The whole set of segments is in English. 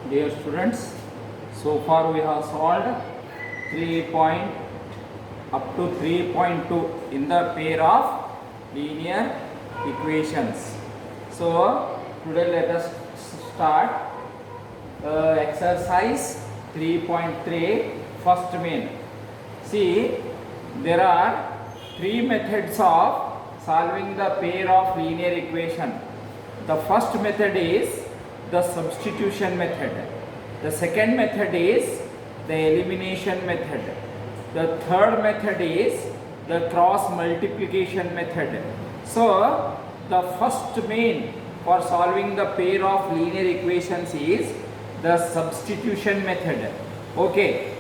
Dear students, so far we have solved 3 point up to 3.2 in the pair of linear equations. So today let us start exercise 3.3 first main. See, there are three methods of solving the pair of linear equation. The first method is the substitution method. The second method is the elimination method. The third method is the cross multiplication method. So the first main for solving the pair of linear equations is the substitution method. Okay,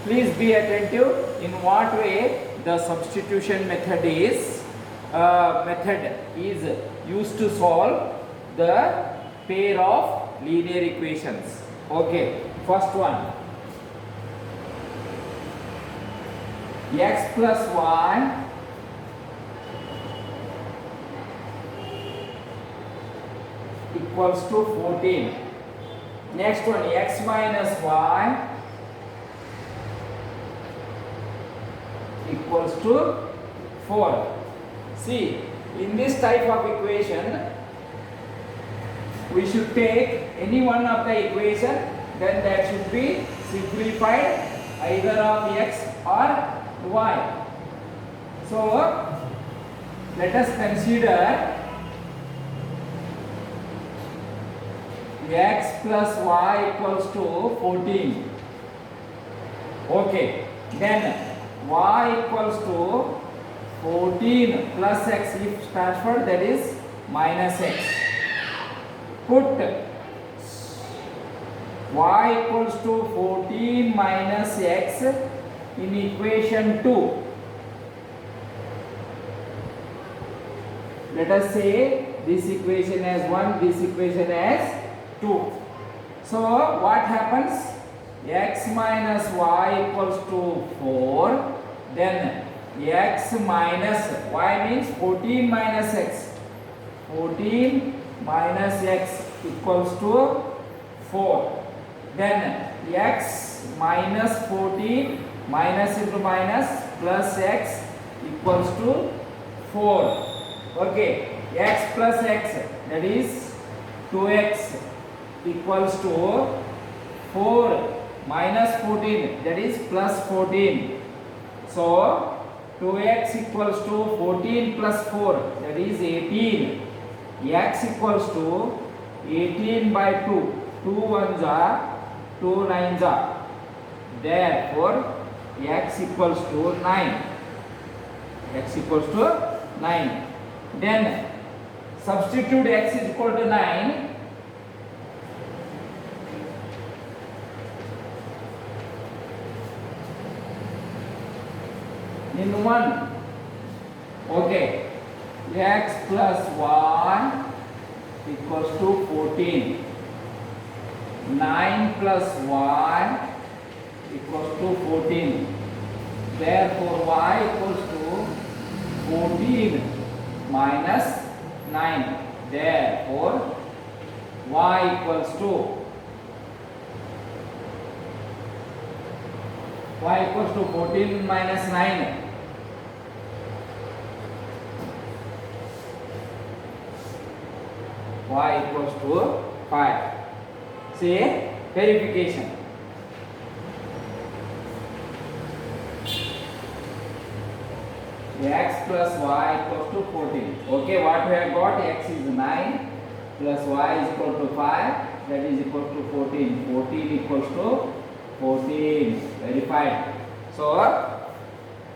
please be attentive in what way the substitution method is used to solve the pair of linear equations. Okay, first one, x plus y equals to 14. Next one, x minus y equals to 4. See, in this type of equation, we should take any one of the equation, then that should be simplified either of x or y. So, let us consider x plus y equals to 14. Okay, then y equals to 14 plus x, if transferred, that is minus x. Put y equals to 14 minus x in equation 2. Let us say this equation as 1, this equation as 2. So what happens? X minus y equals to 4. Then x minus y means 14 minus x. 14 minus x equals to 4. Then x minus 14 minus into minus plus x equals to 4. Okay, x plus x, that is 2x equals to 4 minus 14, that is plus 14. So 2x equals to 14 plus 4, that is 18. X equals to 18 by 2. 2 ones are 2 nines are. Therefore, x equals to 9. X equals to 9. Then substitute x is equal to 9. In 1. Okay. X plus y equals to 14. 9 plus y equals to 14. Therefore, y equals to 14 minus 9. Therefore, y equals to 14 minus 9. Y equals to 5. Say verification. X plus y equals to 14. Okay, what we have got? X is 9 plus y is equal to 5. That is equal to 14. 14 equals to 14. Verified. So,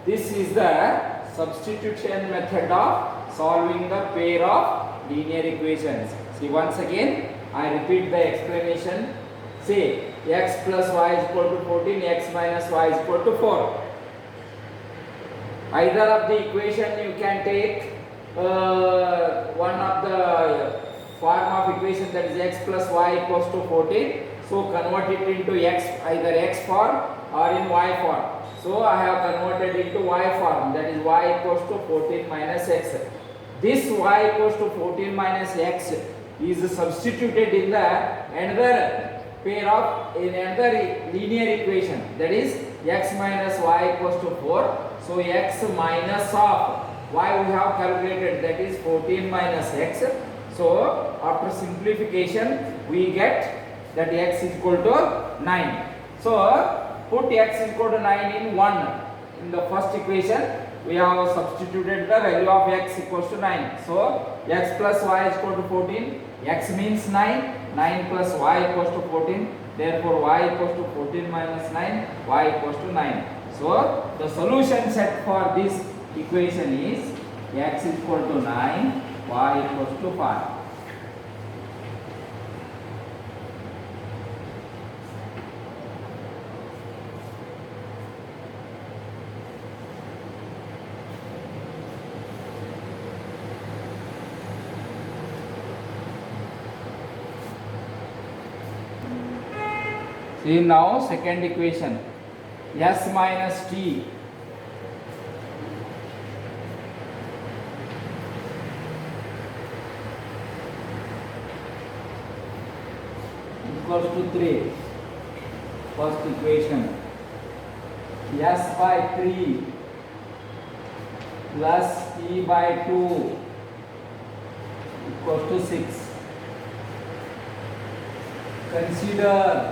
this is the substitution method of solving the pair of linear equations. See, once again, I repeat the explanation. Say, x plus y is equal to 14, x minus y is equal to 4. Either of the equation you can take one of the form of equation, that is x plus y equals to 14. So convert it into x, either x form or in y form. So I have converted into y form, that is y equals to 14 minus x. This y equals to 14 minus x is substituted in the another pair of in another linear equation, that is x minus y equals to 4. So x minus of y we have calculated, that is 14 minus x. So after simplification we get that x is equal to 9. So put x is equal to 9 in 1. In the first equation we have substituted the value of x equals to 9. So x plus y is equal to 14. X means 9. 9 plus y equals to 14. Therefore y equals to 14 minus 9. Y equals to 9. So the solution set for this equation is x is equal to 9. Y equals to 5. See now second equation, s minus t equals to 3. First equation, s by 3 plus t by 2 equals to 6. Consider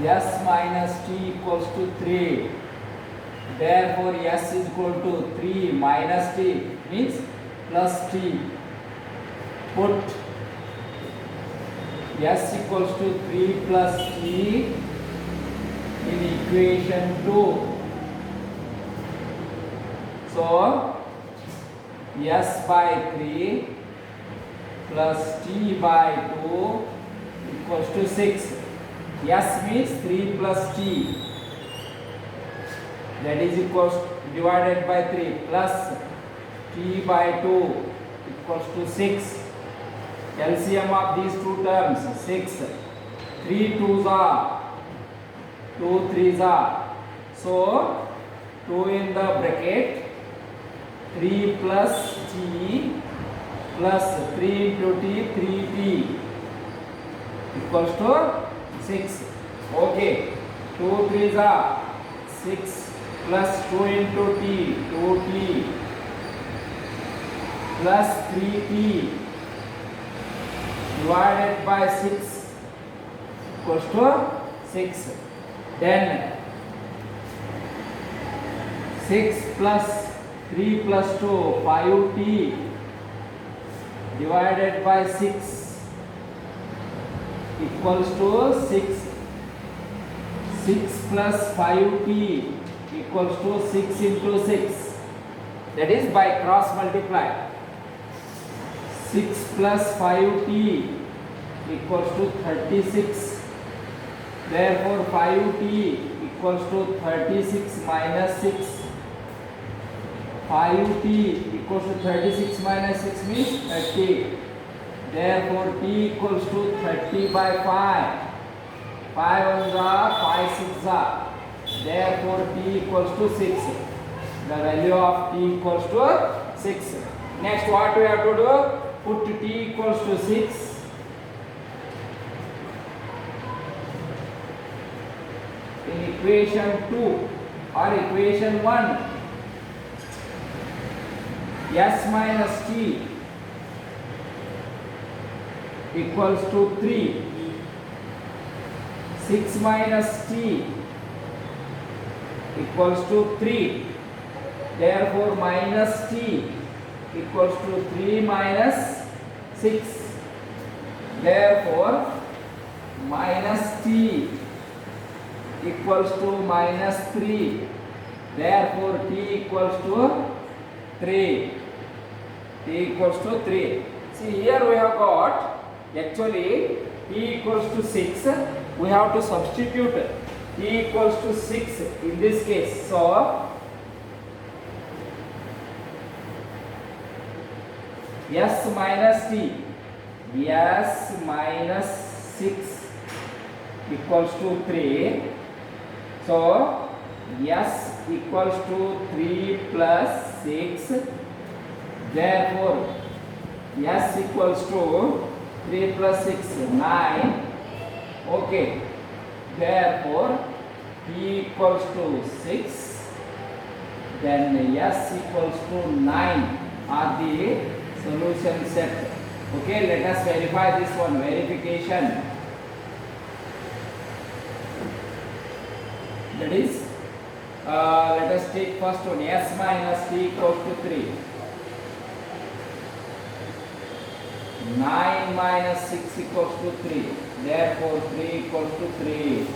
s minus t equals to 3. Therefore s is equal to 3 minus t means plus t. Put s equals to 3 plus t in equation 2. So s by 3 plus t by 2 equals to 6. S means 3 plus t, that is equals divided by 3 plus t by 2 equals to 6. LCM of these two terms 6. 3 2s are 2 3s are. So 2 in the bracket, 3 plus t plus 3 into t, 3t equals to 6. Okay, 2 3s are 6 plus 2 into t, 2t plus 3t divided by 6 equals to 6. Then 6 plus 3 plus 2, 5t divided by 6 equals to 6. 6 plus 5t equals to 6 into 6, that is by cross multiply. 6 plus 5t equals to 36. Therefore 5t equals to 36 minus 6. 5t equals to 36 minus 6 means 30. Therefore t equals to 30 by 5. 5 ones are 5 6 are. Therefore t equals to 6. The value of t equals to 6. Next what we have to do? Put t equals to 6 in equation 2 or equation 1. S minus t equals to 3. 6 minus t equals to 3. Therefore minus t equals to 3 minus 6. Therefore minus t equals to minus 3. Therefore t equals to 3. T equals to 3. See here we have got actually t equals to 6. We have to substitute t equals to 6 in this case. So s minus t, s minus 6 equals to 3. So s equals to 3 plus 6. Therefore S equals to 3 plus 6, 9. Okay. Therefore, P equals to 6. Then S equals to 9 are the solution set. Okay, let us verify this one. Verification. That is, let us take first one. S minus T equals to 3. 9 minus 6 equals to 3. Therefore, 3 equals to 3.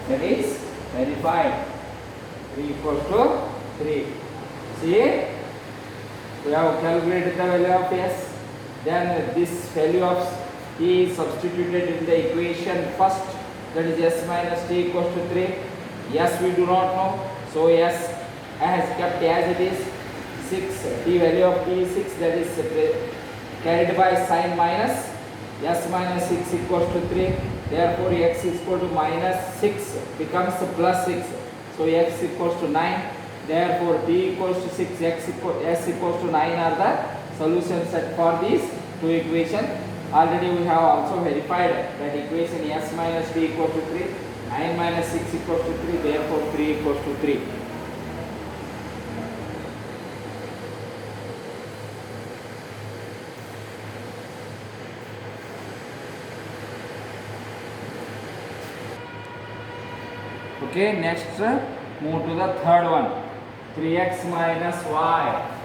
That is verified. 3 equals to 3. See, we have calculated the value of S. Then this value of T is substituted in the equation first. That is S minus T equals to 3. S we do not know. So S has kept as it is. 6. T value of T is 6. That is carried by sign minus. S minus 6 equals to 3. Therefore, X is equal to minus 6 becomes plus 6. So X equals to 9. Therefore, T equals to 6, S equals to 9 are the solution set for these two equations. Already we have also verified that equation S minus T equals to 3. 9 minus 6 equals to 3. Therefore, 3 equals to 3. Okay, next move to the third one. 3x minus y.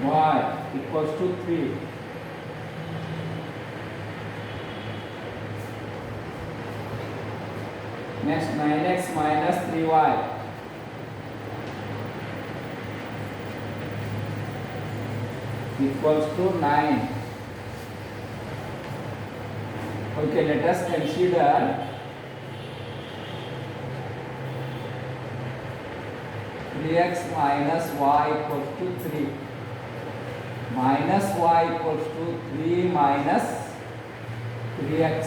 Y equals to 3. Next 9x minus 3y. Equals to 9. Okay, let us consider 3x minus y equals to 3. Minus y equals to 3 minus 3x.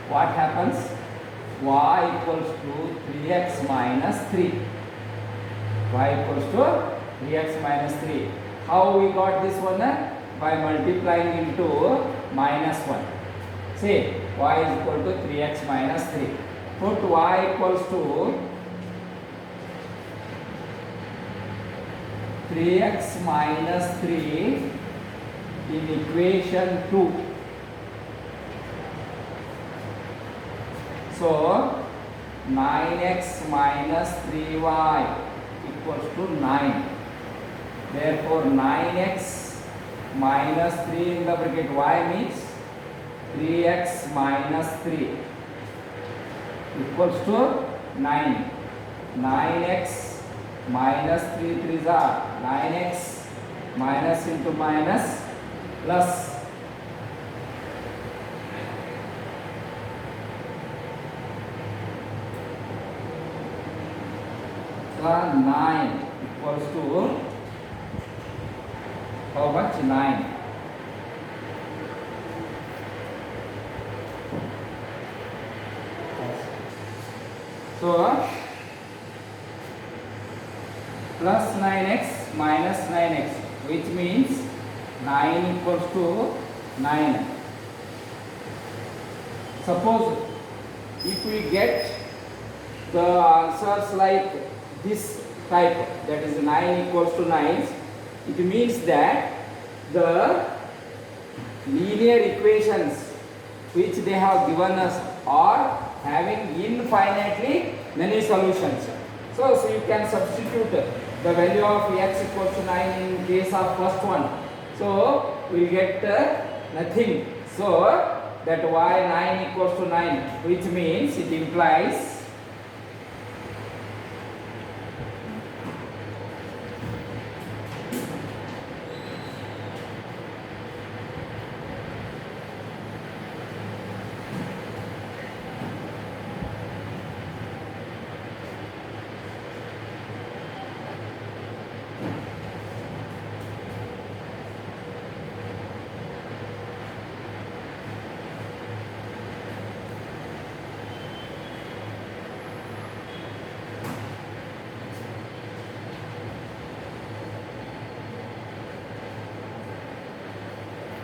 What happens? Y equals to 3x minus 3. Y equals to 3x minus 3. How we got this one? By multiplying into minus 1. See, y is equal to 3x minus 3. Put y equals to 3x minus 3 in equation 2. So, 9x minus 3y equals to 9. Therefore, 9x minus 3 in the bracket y means 3x minus 3 equals to 9. 9x minus 3 3s are 9x minus into minus plus 9 equals to how much? 9. So plus 9x minus 9x, which means 9 equals to 9. Suppose if we get the answers like this type, that is 9 equals to 9, it means that the linear equations which they have given us are having infinitely many solutions. So you can substitute the value of x equals to 9 in case of first one. So we get nothing. So that y 9 equals to 9, which means it implies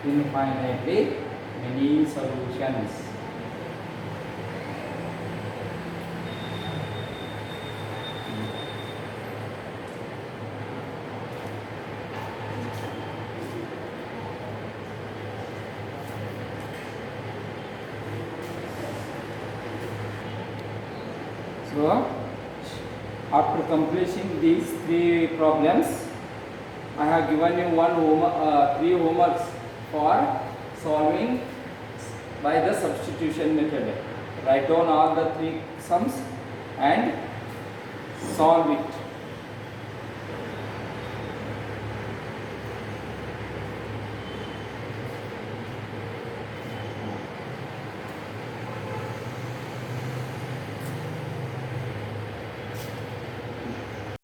infinitely many solutions. So, after completing these three problems, I have given you three homeworks for solving by the substitution method. Write down all the three sums and solve it.